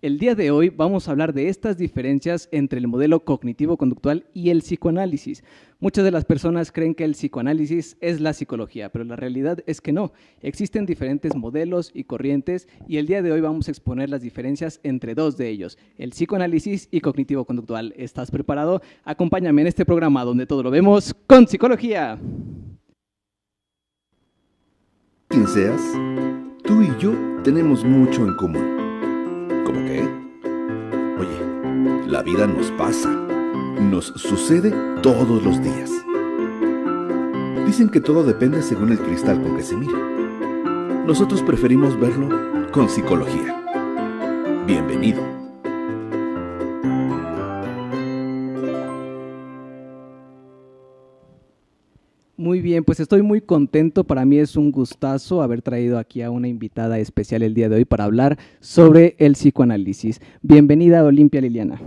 El día de hoy vamos a hablar de estas diferencias entre el modelo cognitivo-conductual y el psicoanálisis. Muchas de las personas creen que el psicoanálisis es la psicología, pero la realidad es que no. Existen diferentes modelos y corrientes y el día de hoy vamos a exponer las diferencias entre dos de ellos, el psicoanálisis y cognitivo-conductual. ¿Estás preparado? Acompáñame en este programa donde todo lo vemos con psicología. Quien seas, tú y yo tenemos mucho en común. ¿Cómo qué? Oye, la vida nos pasa, nos sucede todos los días. Dicen que todo depende según el cristal con que se mire. Nosotros preferimos verlo con psicología. Bienvenido. Muy bien, pues estoy muy contento. Para mí es un gustazo haber traído aquí a una invitada especial el día de hoy para hablar sobre el psicoanálisis. Bienvenida, Olimpia Liliana.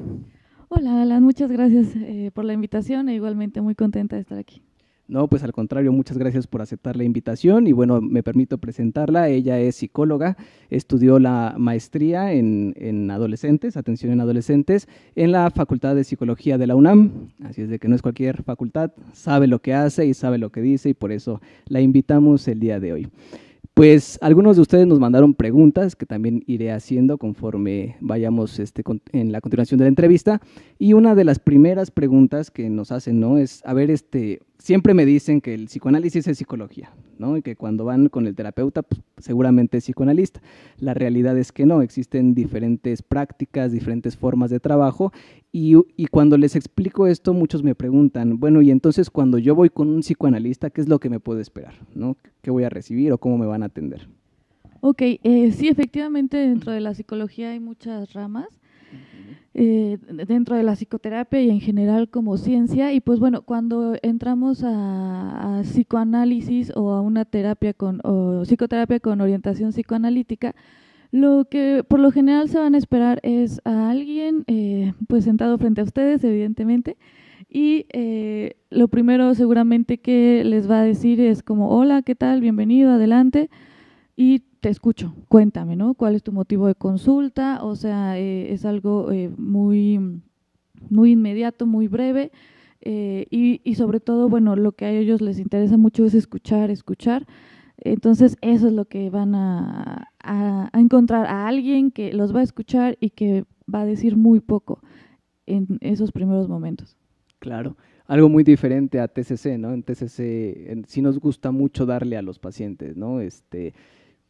Hola, Alan, muchas gracias por la invitación e igualmente muy contenta de estar aquí. No, pues al contrario, muchas gracias por aceptar la invitación y bueno, me permito presentarla. Ella es psicóloga, estudió la maestría en adolescentes, atención en adolescentes, en la Facultad de Psicología de la UNAM, así es de que no es cualquier facultad, sabe lo que hace y sabe lo que dice y por eso la invitamos el día de hoy. Pues algunos de ustedes nos mandaron preguntas que también iré haciendo conforme vayamos en la continuación de la entrevista. Y una de las primeras preguntas que nos hacen, ¿no? Es, a ver, siempre me dicen que el psicoanálisis es psicología, ¿no? Y que cuando van con el terapeuta, pues, seguramente es psicoanalista. La realidad es que no, existen diferentes prácticas, diferentes formas de trabajo. Y cuando les explico esto, muchos me preguntan, bueno, y entonces cuando yo voy con un psicoanalista, ¿qué es lo que me puedo esperar? ¿No? ¿Qué voy a recibir o cómo me van a atender? Ok, sí, efectivamente dentro de la psicología hay muchas ramas, dentro de la psicoterapia y en general como ciencia, y pues bueno, cuando entramos a psicoanálisis o a una terapia o psicoterapia con orientación psicoanalítica, lo que por lo general se van a esperar es a alguien pues sentado frente a ustedes, evidentemente, y lo primero seguramente que les va a decir es como, hola, ¿qué tal? Bienvenido, adelante, y te escucho, cuéntame, ¿no? ¿Cuál es tu motivo de consulta? O sea, es algo muy, muy inmediato, muy breve, y sobre todo, bueno, lo que a ellos les interesa mucho es escuchar. Entonces, eso es lo que van a encontrar, a alguien que los va a escuchar y que va a decir muy poco en esos primeros momentos. Claro, algo muy diferente a TCC, ¿no? En TCC sí nos gusta mucho darle a los pacientes, ¿no?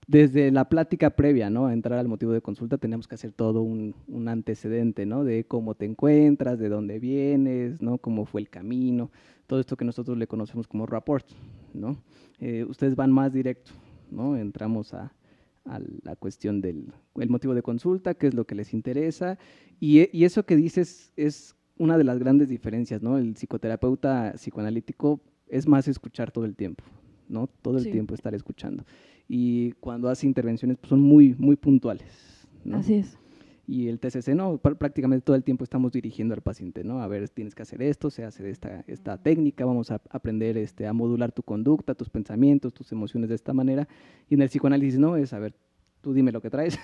Desde la plática previa, ¿no? A entrar al motivo de consulta tenemos que hacer todo un antecedente, ¿no? De cómo te encuentras, de dónde vienes, ¿no? Cómo fue el camino, todo esto que nosotros le conocemos como rapport, ¿no? Ustedes van más directo, ¿no? Entramos a la cuestión del el motivo de consulta, qué es lo que les interesa, y eso que dices es una de las grandes diferencias, ¿no? El psicoterapeuta psicoanalítico es más escuchar todo el tiempo, ¿no? Todo el tiempo estar escuchando. Y cuando hace intervenciones pues son muy, muy puntuales, ¿no? Así es. Y el TCC no, prácticamente todo el tiempo estamos dirigiendo al paciente, ¿no? A ver, tienes que hacer esto, se hace esta técnica, vamos a aprender a modular tu conducta, tus pensamientos, tus emociones de esta manera. Y en el psicoanálisis no, es a ver, tú dime lo que traes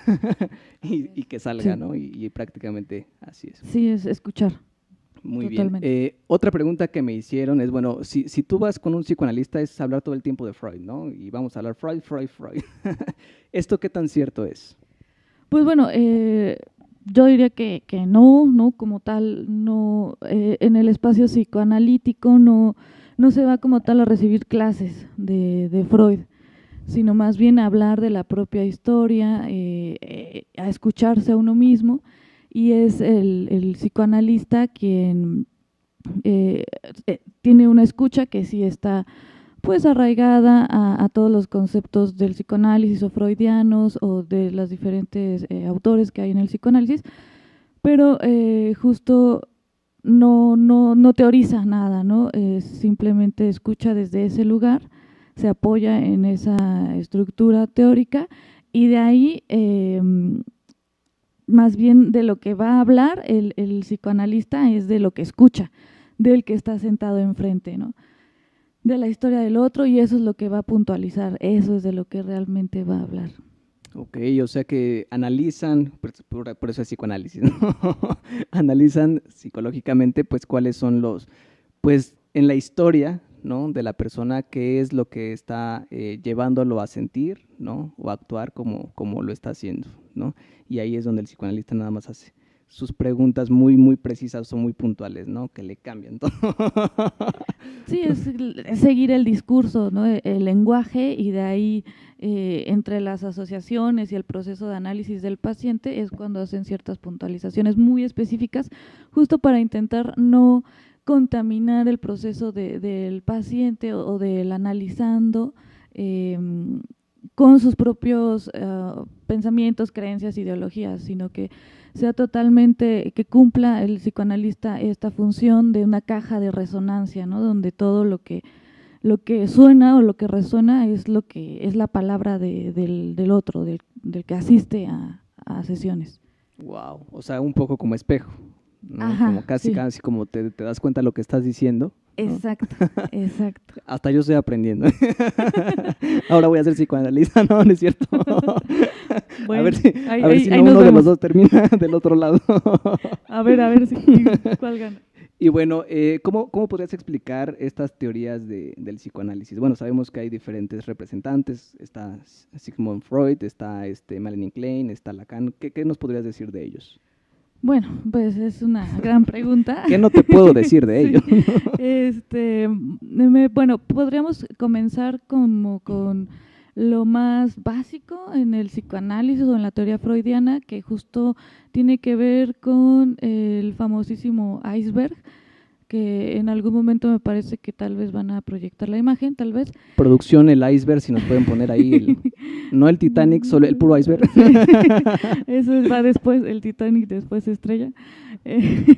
y que salga, Sí. ¿no? Y prácticamente así es. Sí, es escuchar. Muy Totalmente. bien. Otra pregunta que me hicieron es, bueno, si tú vas con un psicoanalista es hablar todo el tiempo de Freud, ¿no? Y vamos a hablar Freud. ¿Esto qué tan cierto es? Pues bueno, yo diría que no, como tal, no, en el espacio psicoanalítico no se va como tal a recibir clases de Freud, sino más bien a hablar de la propia historia, a escucharse a uno mismo, y es el psicoanalista quien tiene una escucha que sí está pues arraigada a todos los conceptos del psicoanálisis o freudianos o de los diferentes autores que hay en el psicoanálisis, pero justo no teoriza nada, ¿no? Simplemente escucha desde ese lugar, se apoya en esa estructura teórica y de ahí, más bien de lo que va a hablar el psicoanalista es de lo que escucha, del que está sentado enfrente, ¿no? De la historia del otro, y eso es lo que va a puntualizar, eso es de lo que realmente va a hablar. Ok, o sea que analizan, por eso es psicoanálisis, ¿no? Analizan psicológicamente, pues, cuáles son pues, en la historia, ¿no? De la persona, qué es lo que está llevándolo a sentir, ¿no? O a actuar como lo está haciendo, ¿no? Y ahí es donde el psicoanalista nada más hace sus preguntas muy precisas o muy puntuales, ¿no? Que le cambian todo. Sí, es seguir el discurso, ¿no? El lenguaje, y de ahí entre las asociaciones y el proceso de análisis del paciente es cuando hacen ciertas puntualizaciones muy específicas, justo para intentar no contaminar el proceso del paciente o del analizando con sus propios pensamientos, creencias, ideologías, sino que sea totalmente, que cumpla el psicoanalista esta función de una caja de resonancia, ¿no? Donde todo lo que suena o lo que resuena es lo que es la palabra del otro, del que asiste a sesiones. Wow, o sea, un poco como espejo, ¿no? Ajá, Como casi, sí. casi como te das cuenta de lo que estás diciendo, ¿no? Exacto, exacto. Hasta yo estoy aprendiendo. Ahora voy a ser psicoanalista, no, no es cierto. Bueno, a ver si, ahí, a ver ahí, si ahí no nos uno de vemos. los dos termina del otro lado. A ver si cuál gana. Y bueno, ¿cómo podrías explicar estas teorías del psicoanálisis? Bueno, sabemos que hay diferentes representantes, está Sigmund Freud, está Melanie Klein, está Lacan. ¿Qué nos podrías decir de ellos? Bueno, pues es una gran pregunta. ¿Qué no te puedo decir de Sí. ellos? Bueno, podríamos comenzar como con lo más básico en el psicoanálisis o en la teoría freudiana, que justo tiene que ver con el famosísimo iceberg, que en algún momento me parece que tal vez van a proyectar la imagen, tal vez. Producción, el iceberg, si nos pueden poner ahí, no el Titanic, solo el puro iceberg. Sí. Eso va después, el Titanic después estrella.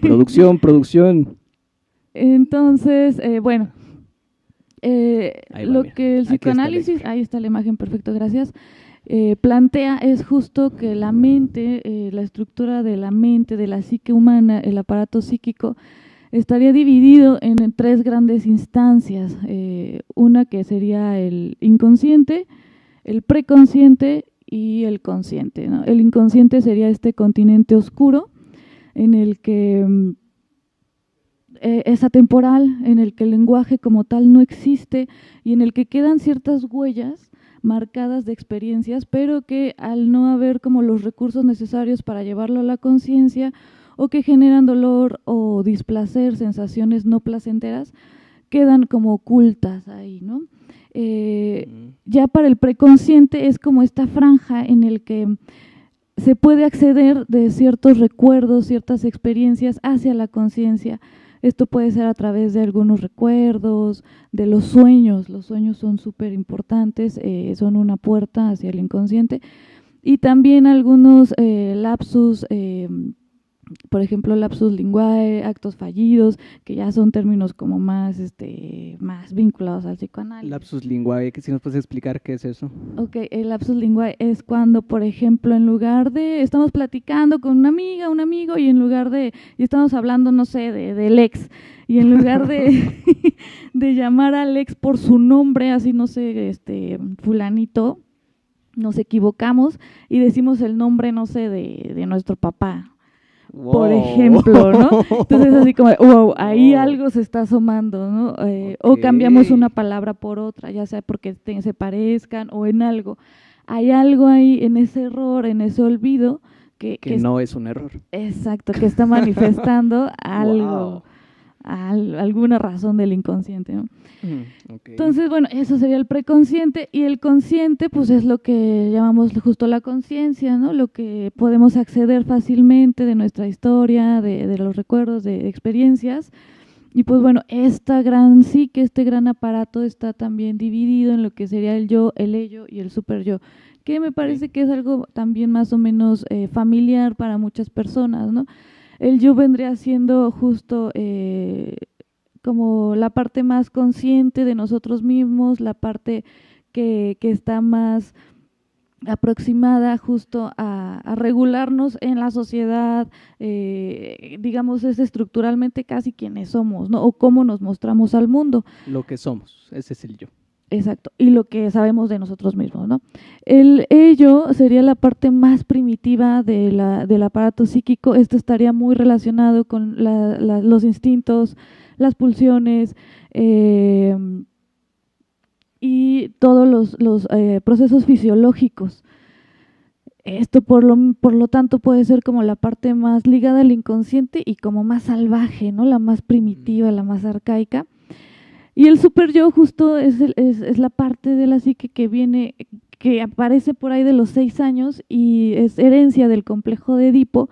Producción. Entonces, bueno, Ahí va, lo mira. que el Aquí está el psicoanálisis, iceberg. ahí está la imagen, perfecto, gracias, plantea es justo que la mente, la estructura de la mente, de la psique humana, el aparato psíquico, estaría dividido en tres grandes instancias, una que sería el inconsciente, el preconsciente y el consciente, ¿no? El inconsciente sería este continente oscuro en el que es atemporal, en el que el lenguaje como tal no existe y en el que quedan ciertas huellas marcadas de experiencias, pero que al no haber como los recursos necesarios para llevarlo a la conciencia, o que generan dolor o displacer, sensaciones no placenteras, quedan como ocultas ahí, ¿no? Ya para el preconsciente es como esta franja en el que se puede acceder de ciertos recuerdos, ciertas experiencias hacia la conciencia. Esto puede ser a través de algunos recuerdos, de los sueños. Los sueños son súper importantes, son una puerta hacia el inconsciente. Y también algunos lapsus, por ejemplo, lapsus linguae, actos fallidos, que ya son términos como más vinculados al psicoanálisis. Lapsus linguae, que si nos puedes explicar qué es eso. Ok, el lapsus linguae es cuando, por ejemplo, en lugar de, estamos platicando con una amiga, un amigo, y en lugar de, y estamos hablando, no sé, del ex, y en lugar de, de llamar al ex por su nombre, así, no sé, fulanito, nos equivocamos y decimos el nombre, no sé, de nuestro papá. Wow. Por ejemplo, ¿no? Entonces así como, wow, ahí algo se está asomando, ¿no? Okay. O cambiamos una palabra por otra, ya sea porque se parezcan o en algo. Hay algo ahí en ese error, en ese olvido que no es un error. Exacto, que está manifestando algo, alguna razón del inconsciente, ¿no? Okay. Entonces, bueno, eso sería el preconsciente, y el consciente, pues es lo que llamamos justo la conciencia, ¿no? Lo que podemos acceder fácilmente de nuestra historia, de los recuerdos, de experiencias. Y pues bueno, esta gran psique, este gran aparato está también dividido en lo que sería el yo, el ello y el superyo, que me parece que es algo también más o menos familiar para muchas personas, ¿no? El yo vendría siendo justo como la parte más consciente de nosotros mismos, la parte que está más aproximada justo a regularnos en la sociedad, digamos, es estructuralmente casi quienes somos, ¿no? O cómo nos mostramos al mundo. Lo que somos, ese es el yo. Exacto, y lo que sabemos de nosotros mismos, ¿no? El ello sería la parte más primitiva del aparato psíquico. Esto estaría muy relacionado con los instintos, las pulsiones y todos los procesos fisiológicos. Esto por lo tanto puede ser como la parte más ligada al inconsciente y como más salvaje, ¿no? La más primitiva, la más arcaica. Y el super yo justo es la parte de la psique que aparece por ahí de los 6 años y es herencia del complejo de Edipo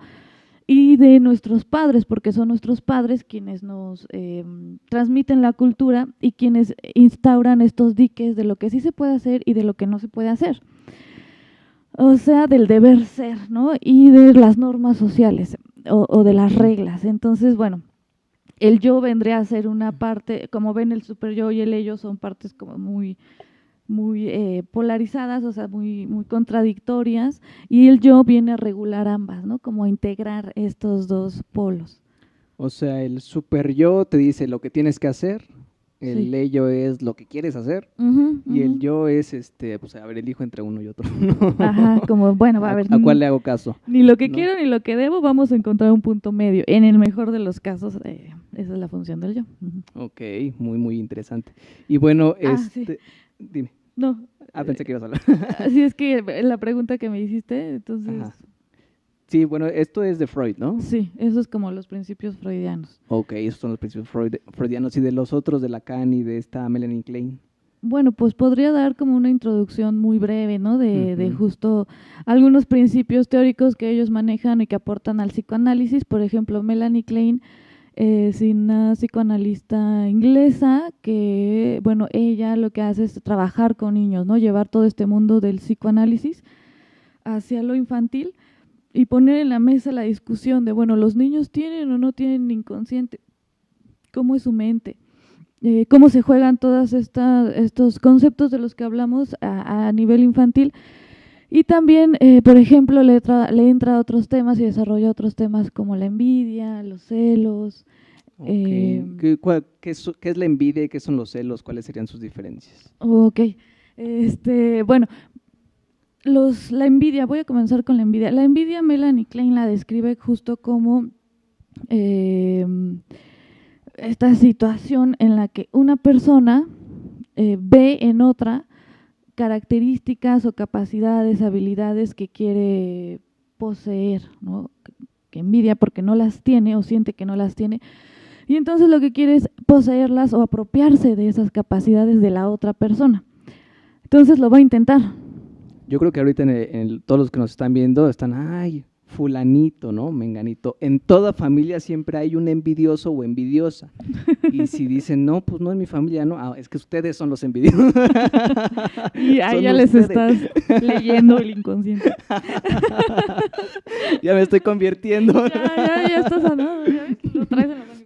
y de nuestros padres, porque son nuestros padres quienes nos transmiten la cultura y quienes instauran estos diques de lo que sí se puede hacer y de lo que no se puede hacer. O sea, del deber ser, ¿no? Y de las normas sociales o de las reglas. Entonces, bueno, el yo vendría a ser una parte, como ven, el super yo y el ello son partes como muy polarizadas, o sea, muy contradictorias, y el yo viene a regular ambas, ¿no? Como a integrar estos dos polos. O sea, el super yo te dice lo que tienes que hacer, el ello es lo que quieres hacer, y el yo es, pues a ver, elijo entre uno y otro. Ajá, como, bueno, va a ver. ¿A cuál le hago caso? Ni lo que quiero ni lo que debo, vamos a encontrar un punto medio. En el mejor de los casos, esa es la función del yo. Ok, muy interesante. Y bueno, sí. Dime. No. Pensé que ibas a hablar. Así es que la pregunta que me hiciste, entonces... Ajá. Sí, bueno, esto es de Freud, ¿no? Sí, eso es como los principios freudianos. Ok, esos son los principios freudianos. ¿Y de los otros, de Lacan y de esta Melanie Klein? Bueno, pues podría dar como una introducción muy breve, ¿no? De justo algunos principios teóricos que ellos manejan y que aportan al psicoanálisis. Por ejemplo, Melanie Klein es una psicoanalista inglesa que, bueno, ella lo que hace es trabajar con niños, ¿no? Llevar todo este mundo del psicoanálisis hacia lo infantil y poner en la mesa la discusión de, bueno, ¿los niños tienen o no tienen inconsciente? ¿Cómo es su mente? Cómo se juegan todos estos conceptos de los que hablamos a nivel infantil. Y también, por ejemplo, le entra a otros temas y desarrolla otros temas como la envidia, los celos. Okay. ¿Qué es la envidia y qué son los celos? ¿Cuáles serían sus diferencias? Ok, bueno, la envidia, voy a comenzar con la envidia. La envidia Melanie Klein la describe justo como esta situación en la que una persona ve en otra características o capacidades, habilidades que quiere poseer, ¿no? Que envidia porque no las tiene o siente que no las tiene, y entonces lo que quiere es poseerlas o apropiarse de esas capacidades de la otra persona. Entonces lo va a intentar. Yo creo que ahorita todos los que nos están viendo están, ay, fulanito, ¿no? Menganito. En toda familia siempre hay un envidioso o envidiosa. Y si dicen, no, pues no es mi familia, no, es que ustedes son los envidiosos. Y ahí ya les estás leyendo el inconsciente. Ya me estoy convirtiendo. Ya estás sanado, ya ves, lo traes en la mano.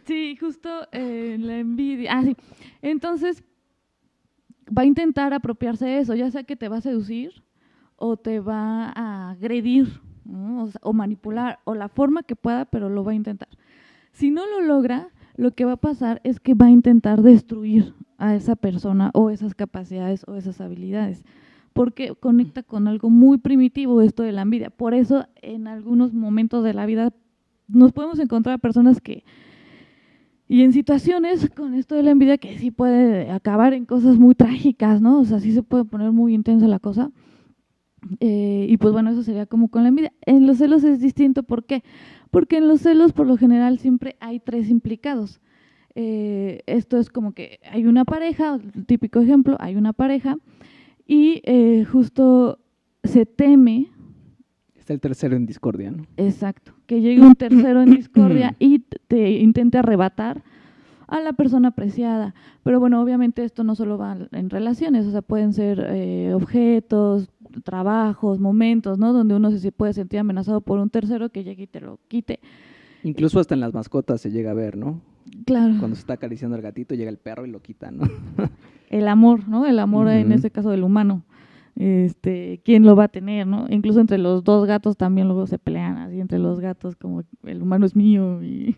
Sí, justo la envidia. Sí. Entonces, va a intentar apropiarse de eso, ya sea que te va a seducir o te va a agredir, ¿no? O manipular, o la forma que pueda, pero lo va a intentar. Si no lo logra, lo que va a pasar es que va a intentar destruir a esa persona o esas capacidades o esas habilidades, porque conecta con algo muy primitivo esto de la envidia. Por eso, en algunos momentos de la vida nos podemos encontrar personas que, y en situaciones con esto de la envidia que sí puede acabar en cosas muy trágicas, ¿no? O sea, sí se puede poner muy intensa la cosa. Y pues bueno, eso sería como con la envidia. En los celos es distinto, ¿por qué? Porque en los celos por lo general siempre hay 3 implicados. Esto es como que hay una pareja, típico ejemplo, hay una pareja y justo se teme. Está el tercero en discordia, ¿no? Exacto, que llegue un tercero en discordia y te intente arrebatar a la persona apreciada. Pero bueno, obviamente esto no solo va en relaciones, o sea, pueden ser objetos, trabajos, momentos, ¿no? Donde uno se puede sentir amenazado por un tercero que llegue y te lo quite. Incluso hasta en las mascotas se llega a ver, ¿no? Claro. Cuando se está acariciando al gatito, llega el perro y lo quita, ¿no? El amor, ¿no? El amor en este caso del humano. ¿Quién lo va a tener, no? Incluso entre los 2 gatos también luego se pelean así entre los gatos como el humano es mío y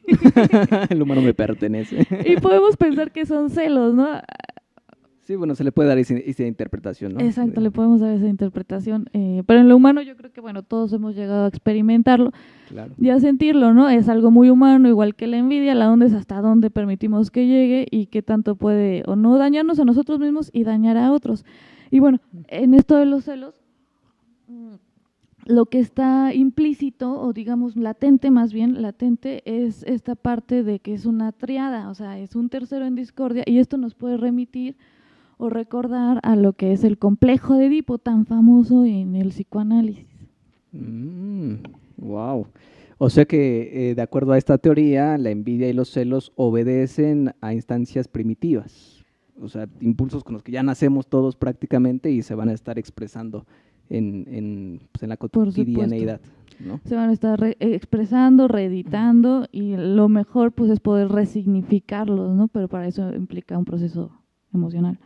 El humano me pertenece. y podemos pensar que son celos, ¿no? Sí, bueno, se le puede dar esa interpretación, ¿no? Exacto, le podemos dar esa interpretación, pero en lo humano yo creo que, bueno, todos hemos llegado a experimentarlo Claro. y a sentirlo, ¿no? Es algo muy humano, igual que la envidia, la onda es hasta dónde permitimos que llegue y qué tanto puede o no dañarnos a nosotros mismos y dañar a otros. Y bueno, en esto de los celos, lo que está implícito, o digamos latente más bien, latente es esta parte de que es una triada, o sea, es un tercero en discordia y esto nos puede remitir o recordar a lo que es el complejo de Edipo, tan famoso en el psicoanálisis. Wow. O sea que, de acuerdo a esta teoría, la envidia y los celos obedecen a instancias primitivas, o sea, impulsos con los que ya nacemos todos prácticamente y se van a estar expresando pues en la cotidianeidad, ¿no? Se van a estar expresando, reeditando y lo mejor pues es poder resignificarlos, ¿no? Pero para eso implica un proceso emocional.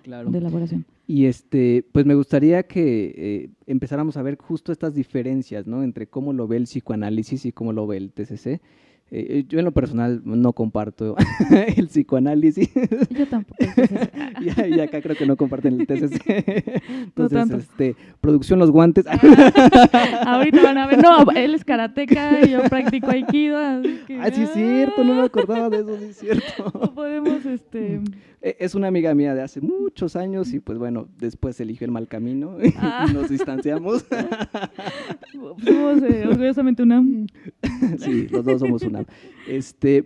Claro. De elaboración. Y pues me gustaría que empezáramos a ver justo estas diferencias, ¿no? Entre cómo lo ve el psicoanálisis y cómo lo ve el TCC. Yo en lo personal no comparto el psicoanálisis. Yo tampoco. y acá creo que no comparten el TCC. Entonces, producción los guantes. Ahorita van a ver, no, él es karateca, yo practico aikido. Así que, sí es cierto, no me acordaba de eso, sí es cierto. O podemos, Es una amiga mía de hace muchos años y pues bueno, después eligió el mal camino y nos distanciamos. Somos orgullosamente UNAM. Sí, los dos somos UNAM.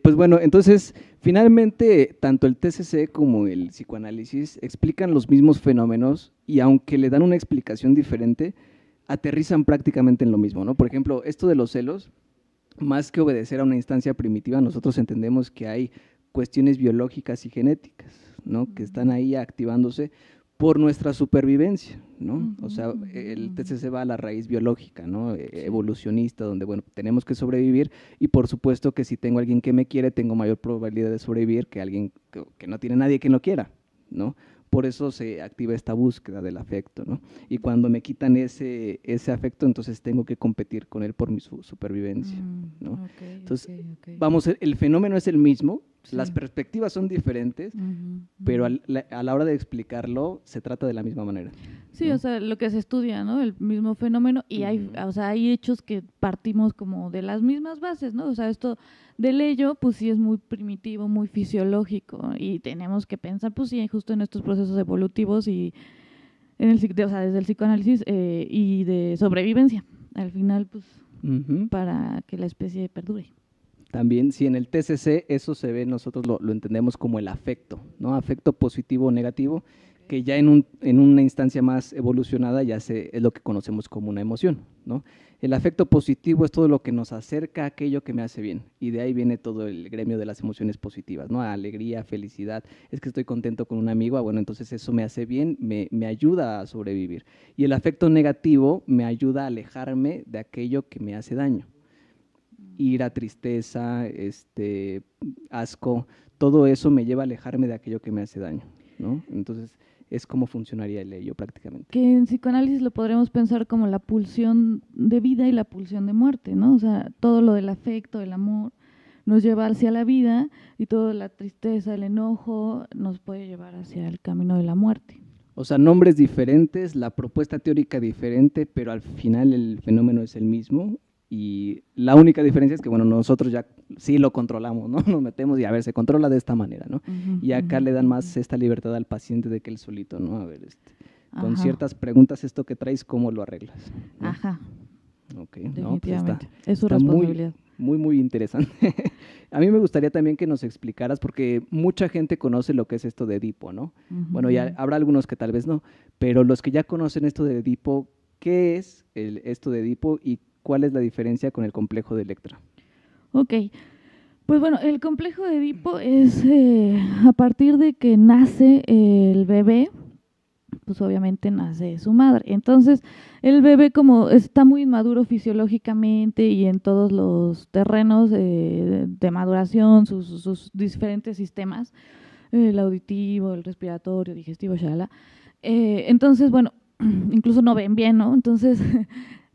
Pues bueno, entonces finalmente tanto el TCC como el psicoanálisis explican los mismos fenómenos y aunque le dan una explicación diferente, aterrizan prácticamente en lo mismo, ¿no? Por ejemplo, esto de los celos, más que obedecer a una instancia primitiva, nosotros entendemos que hay cuestiones biológicas y genéticas, ¿no? Que están ahí activándose por nuestra supervivencia, ¿no? O sea, el TCC va a la raíz biológica, ¿no? Evolucionista, donde, bueno, tenemos que sobrevivir y por supuesto que si tengo a alguien que me quiere, tengo mayor probabilidad de sobrevivir que alguien que no tiene nadie que lo quiera, ¿no? Por eso se activa esta búsqueda del afecto, ¿no? Y cuando me quitan ese afecto, entonces tengo que competir con él por mi supervivencia, ¿no? Entonces, vamos, el fenómeno es el mismo, las perspectivas son diferentes, pero a la hora de explicarlo se trata de la misma manera. Sí, ¿no? O sea, lo que se estudia, ¿no? El mismo fenómeno y hay hechos que partimos como de las mismas bases, ¿no? O sea, esto del ello, pues sí es muy primitivo, muy fisiológico y tenemos que pensar, pues sí, justo en estos procesos evolutivos y desde el psicoanálisis y de sobrevivencia, al final, pues, para que la especie perdure. También, sí, en el TCC eso se ve, nosotros lo entendemos como el afecto, ¿no? Afecto positivo o negativo, que ya en una instancia más evolucionada ya es lo que conocemos como una emoción, ¿no? El afecto positivo es todo lo que nos acerca a aquello que me hace bien, y de ahí viene todo el gremio de las emociones positivas, ¿no? Alegría, felicidad, es que estoy contento con un amigo, bueno, entonces eso me hace bien, me ayuda a sobrevivir. Y el afecto negativo me ayuda a alejarme de aquello que me hace daño. Ira, tristeza, asco, todo eso me lleva a alejarme de aquello que me hace daño, ¿no? Entonces, es como funcionaría el ello prácticamente. Que en psicoanálisis lo podremos pensar como la pulsión de vida y la pulsión de muerte, ¿no? O sea, todo lo del afecto, el amor, nos lleva hacia la vida y toda la tristeza, el enojo, nos puede llevar hacia el camino de la muerte. O sea, nombres diferentes, la propuesta teórica diferente, pero al final el fenómeno es el mismo. Y la única diferencia es que, bueno, nosotros ya sí lo controlamos, ¿no? Nos metemos y a ver, se controla de esta manera, ¿no? Y acá le dan más esta libertad al paciente de que él solito, ¿no? A ver, con ciertas preguntas, esto que traes, ¿cómo lo arreglas? ¿No? Ajá. Ok, definitivamente. No, pues es su responsabilidad. Muy, muy interesante. A mí me gustaría también que nos explicaras, porque mucha gente conoce lo que es esto de Edipo, ¿no? Bueno, ya habrá algunos que tal vez no, pero los que ya conocen esto de Edipo, ¿qué es esto de Edipo y cuál es la diferencia con el complejo de Electra? Ok, pues bueno, el complejo de Edipo es a partir de que nace el bebé, pues obviamente nace su madre. Entonces, el bebé como está muy inmaduro fisiológicamente y en todos los terrenos de maduración, sus diferentes sistemas, el auditivo, el respiratorio, digestivo, entonces, bueno, incluso no ven bien, ¿no? Entonces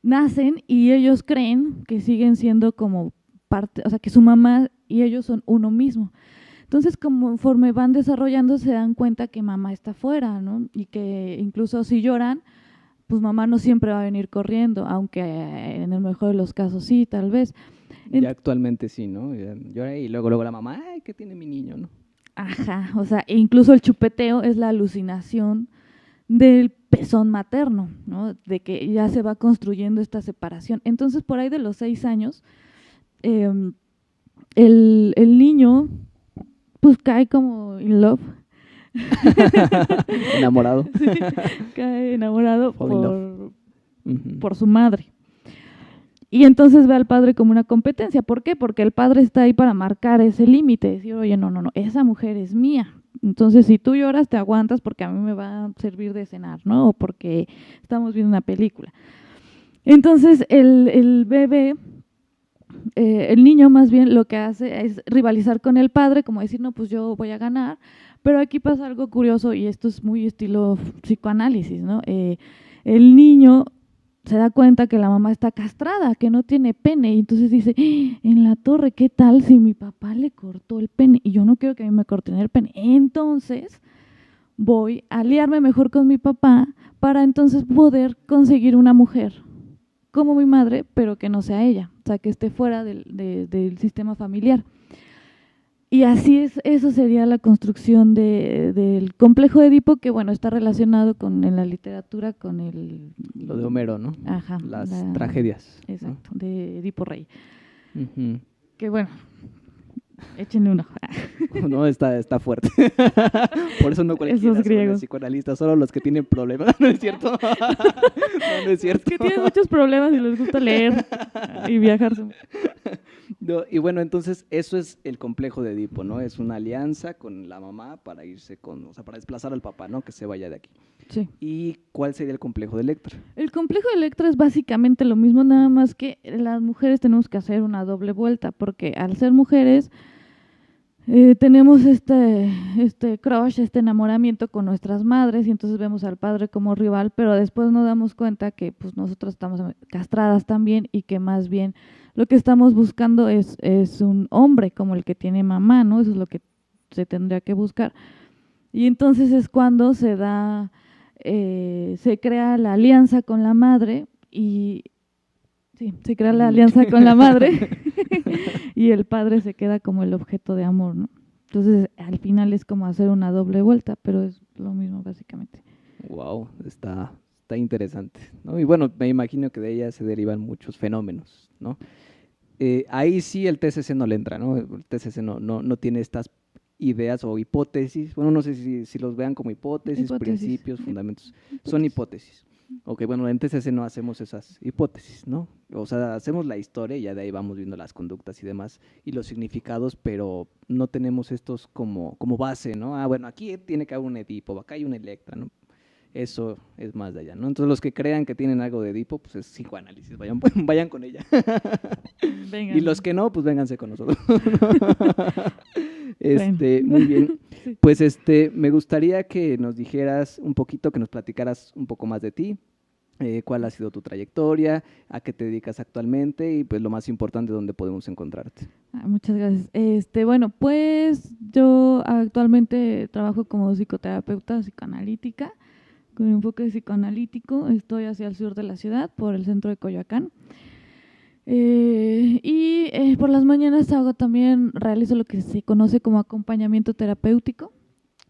nacen y ellos creen que siguen siendo como parte, o sea, que su mamá y ellos son uno mismo. Entonces, conforme van desarrollando, se dan cuenta que mamá está fuera, ¿no? Y que incluso si lloran, pues mamá no siempre va a venir corriendo, aunque en el mejor de los casos sí, tal vez. Ya actualmente sí, ¿no? Llora y luego la mamá, ay, ¿qué tiene mi niño, no? Ajá, o sea, incluso el chupeteo es la alucinación del pezón materno, ¿no? De que ya se va construyendo esta separación. Entonces, por ahí de los 6 años, el niño pues cae como in love. Enamorado. Sí, cae enamorado por su madre. Y entonces ve al padre como una competencia. ¿Por qué? Porque el padre está ahí para marcar ese límite, decir, oye, no, esa mujer es mía. Entonces, si tú lloras, te aguantas porque a mí me va a servir de cenar, ¿no? O porque estamos viendo una película. Entonces, el bebé, el niño más bien lo que hace es rivalizar con el padre, como decir, no, pues yo voy a ganar. Pero aquí pasa algo curioso y esto es muy estilo psicoanálisis, ¿no? El niño se da cuenta que la mamá está castrada, que no tiene pene, y entonces dice, en la torre, ¿qué tal si mi papá le cortó el pene? Y yo no quiero que a mí me corten el pene. Entonces voy a aliarme mejor con mi papá para entonces poder conseguir una mujer como mi madre, pero que no sea ella, o sea, que esté fuera del sistema familiar. Y así es, eso sería la construcción del complejo de Edipo, que bueno, está relacionado en la literatura con lo de Homero, ¿no? Ajá. Las tragedias. Exacto, ¿no? De Edipo Rey. Uh-huh. Que bueno, échenle un ojo. No, está fuerte. Por eso no cualquiera Esos griegos. Psicoanalistas, solo los que tienen problemas, ¿no es cierto? No es cierto. Que tienen muchos problemas y les gusta leer y viajar. No, y bueno, entonces eso es el complejo de Edipo, ¿no? Es una alianza con la mamá para irse o sea, para desplazar al papá, ¿no? Que se vaya de aquí. Sí. ¿Y cuál sería el complejo de Electra? El complejo de Electra es básicamente lo mismo, nada más que las mujeres tenemos que hacer una doble vuelta, porque al ser mujeres tenemos este crush, este enamoramiento con nuestras madres, y entonces vemos al padre como rival, pero después nos damos cuenta que pues nosotros estamos castradas también y que más bien lo que estamos buscando es un hombre como el que tiene mamá, ¿no? Eso es lo que se tendría que buscar. Y entonces es cuando se crea la alianza con la madre y se crea la alianza con la madre y el padre se queda como el objeto de amor, ¿no? Entonces, al final es como hacer una doble vuelta, pero es lo mismo básicamente. Wow, está interesante, ¿no? Y bueno, me imagino que de ella se derivan muchos fenómenos, ¿no? Ahí sí el TCC no le entra, ¿no? El TCC no tiene estas ideas o hipótesis, bueno, no sé si los vean como hipótesis, principios, fundamentos, son hipótesis. Ok, bueno, en TCC no hacemos esas hipótesis, ¿no? O sea, hacemos la historia y ya de ahí vamos viendo las conductas y demás y los significados, pero no tenemos estos como base, ¿no? Ah, bueno, aquí tiene que haber un Edipo, acá hay una Electra, ¿no? Eso es más de allá, ¿no? Entonces los que crean que tienen algo de Edipo, pues es psicoanálisis, vayan con ella. Vengan. Y los que no, pues vénganse con nosotros. Muy bien. Sí. Pues me gustaría que nos dijeras un poquito, que nos platicaras un poco más de ti, cuál ha sido tu trayectoria, a qué te dedicas actualmente y pues lo más importante, dónde podemos encontrarte. Muchas gracias. Bueno, pues yo actualmente trabajo como psicoterapeuta psicoanalítica, con enfoque psicoanalítico. Estoy hacia el sur de la ciudad, por el centro de Coyoacán. Y por las mañanas realizo lo que se conoce como acompañamiento terapéutico.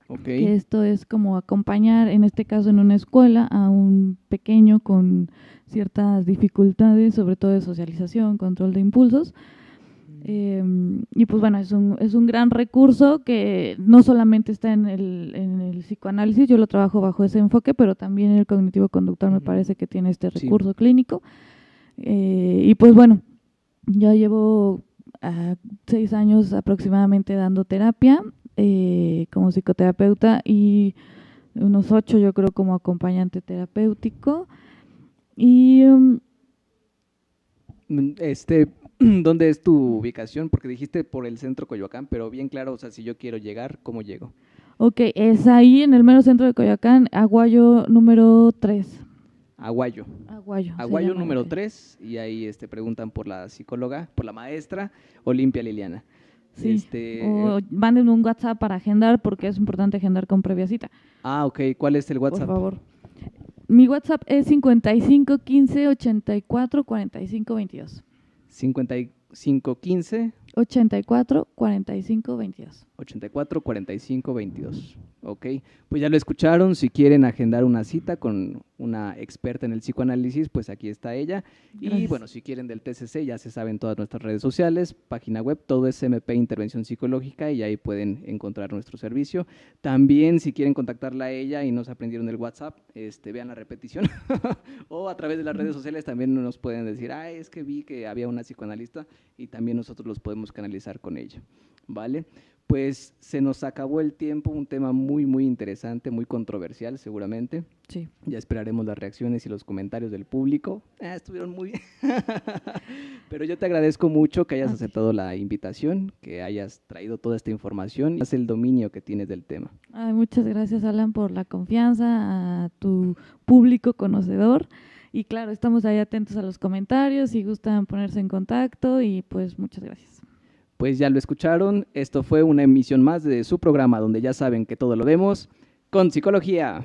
Okay. Que esto es como acompañar, en este caso en una escuela, a un pequeño con ciertas dificultades, sobre todo de socialización, control de impulsos. Y pues bueno, es un gran recurso que no solamente está en el psicoanálisis, yo lo trabajo bajo ese enfoque, pero también el cognitivo conductual me parece que tiene este recurso clínico. Y pues bueno, ya llevo 6 años aproximadamente dando terapia como psicoterapeuta y unos 8 yo creo como acompañante terapéutico. Y ¿dónde es tu ubicación? Porque dijiste por el centro Coyoacán, pero bien claro, o sea, si yo quiero llegar, ¿cómo llego? Ok, es ahí en el mero centro de Coyoacán, Aguayo número 3. Aguayo. Aguayo. Aguayo número 3, y ahí preguntan por la psicóloga, por la maestra Olimpia Liliana. Sí, o manden un WhatsApp para agendar, porque es importante agendar con previa cita. Ok. ¿Cuál es el WhatsApp? Por favor. Mi WhatsApp es 55 15 84 45 22. 55 15 84 45 22. 84 45 22. Ok, pues ya lo escucharon. Si quieren agendar una cita con una experta en el psicoanálisis, pues aquí está ella. Gracias. Y bueno, si quieren del TCC, ya se saben todas nuestras redes sociales, página web, todo es MP Intervención Psicológica, y ahí pueden encontrar nuestro servicio. También, si quieren contactarla a ella y no se aprendieron el WhatsApp, vean la repetición o a través de las redes sociales también nos pueden decir, es que vi que había una psicoanalista, y también nosotros los podemos canalizar con ella, ¿vale? Pues se nos acabó el tiempo, un tema muy, muy interesante, muy controversial seguramente. Sí. Ya esperaremos las reacciones y los comentarios del público. Estuvieron muy bien. Pero yo te agradezco mucho que hayas aceptado la invitación, que hayas traído toda esta información y el dominio que tienes del tema. Muchas gracias, Alan, por la confianza, a tu público conocedor. Y claro, estamos ahí atentos a los comentarios, si gustan ponerse en contacto, y pues muchas gracias. Pues ya lo escucharon, esto fue una emisión más de su programa, donde ya saben que todo lo vemos con psicología.